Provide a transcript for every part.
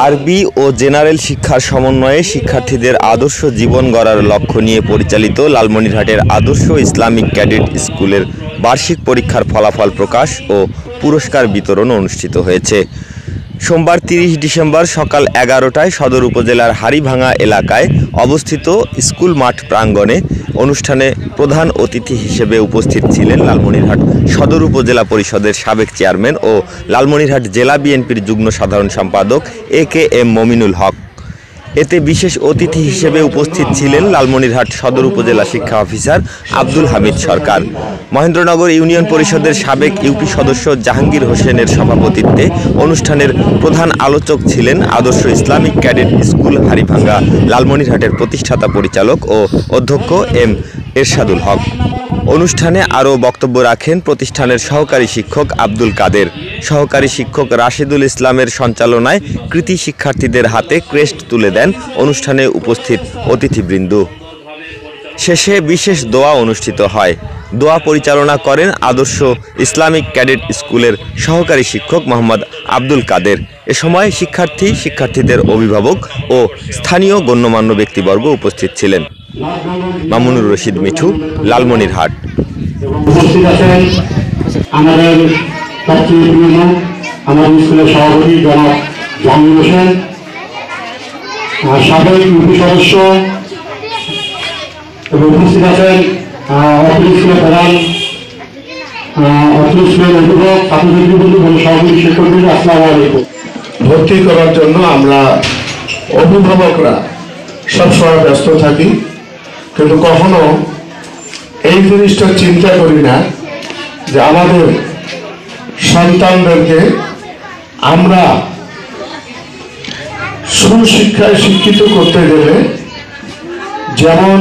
আরবি ও জেনারেল শিক্ষার সমন্বয়ে শিক্ষার্থীদের আদর্শ জীবন গড়ার লক্ষ্য নিয়ে পরিচালিত লালমনিরহাটের আদর্শ ইসলামিক ক্যাডেট স্কুলের বার্ষিক পরীক্ষার ফলাফল প্রকাশ ও পুরস্কার বিতরণ অনুষ্ঠিত হয়েছে। সোমবার 30 ডিসেম্বর সকাল 11টায় সদর উপজেলার হাড়িভাঙা এলাকায় অবস্থিত স্কুল মাঠ প্রাঙ্গণে অনুষ্ঠানে প্রধান অতিথি হিসেবে উপস্থিত ছিলেন লালমনিরহাট সদর উপজেলা পরিষদের সাবেক চেয়ারম্যান ও লালমনিরহাট জেলা বিএনপির যুগ্ম সাধারণ সম্পাদক AKM মমিনুল হক। এতে বিশেষ অতিথি হিসেবে উপস্থিত ছিলেন লালমনিরহাট সদর উপজেলা শিক্ষা অফিসার আব্দুল হামিদ সরকার। মহেন্দ্রনগর ইউনিয়ন পরিষদের সাবেক ইউপি সদস্য জাহাঙ্গীর হোসেনের সভাপতিত্বে অনুষ্ঠানের প্রধান আলোচক ছিলেন আদর্শ ইসলামিক ক্যাডেট স্কুল হাড়িভাঙা লালমনিরহাটের প্রতিষ্ঠাতা পরিচালক ও অধ্যক্ষ M এরশাদুল হক। অনুষ্ঠানে আরও বক্তব্য রাখেন প্রতিষ্ঠানের সহকারী শিক্ষক আব্দুল কাদের। সহকারী শিক্ষক রাশেদুল ইসলামের সঞ্চালনায় কৃতি শিক্ষার্থীদের হাতে ক্রেস্ট তুলে দেন অনুষ্ঠানে উপস্থিত অতিথিবৃন্দ। শেষে বিশেষ দোয়া অনুষ্ঠিত হয়। দোয়া পরিচালনা করেন আদর্শ ইসলামিক ক্যাডেট স্কুলের সহকারী শিক্ষক মোহাম্মদ আব্দুল কাদের। এ সময় শিক্ষার্থীদের অভিভাবক ও স্থানীয় গণ্যমান্য ব্যক্তিবর্গ উপস্থিত ছিলেন। মামুনুর রশিদ মিঠু, লালমনিরহাট। আমাদের স্কুলের সভাপতি জনাব জাহাঙ্গীর হোসেন, সাবেক ইউপি সদস্য এবং উপস্থিত আছেন অর্থ স্কুলের প্রধান, অর্থ স্কুলের অধ্যাপক, ছাত্রছাত্রীবৃন্দ এবং সহযোগী শিক্ষকবৃন্দ, আসসালামু আলাইকুম। ভর্তি করার জন্য আমরা অভিভাবকরা সবসময় ব্যস্ত থাকি, কিন্তু কখনো এই জিনিসটা চিন্তা করি না যে আমাদের সন্তানদেরকে আমরা সুশিক্ষায় শিক্ষিত করতে গেলে যেমন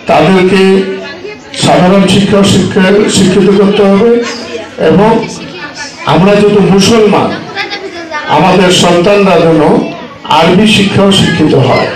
তাদেরকে সাধারণ শিক্ষায় শিক্ষিত করতে হবে, এবং আমরা যেহেতু মুসলমান আমাদের সন্তানরা যেন আরবি শিক্ষাও শিক্ষিত হয়।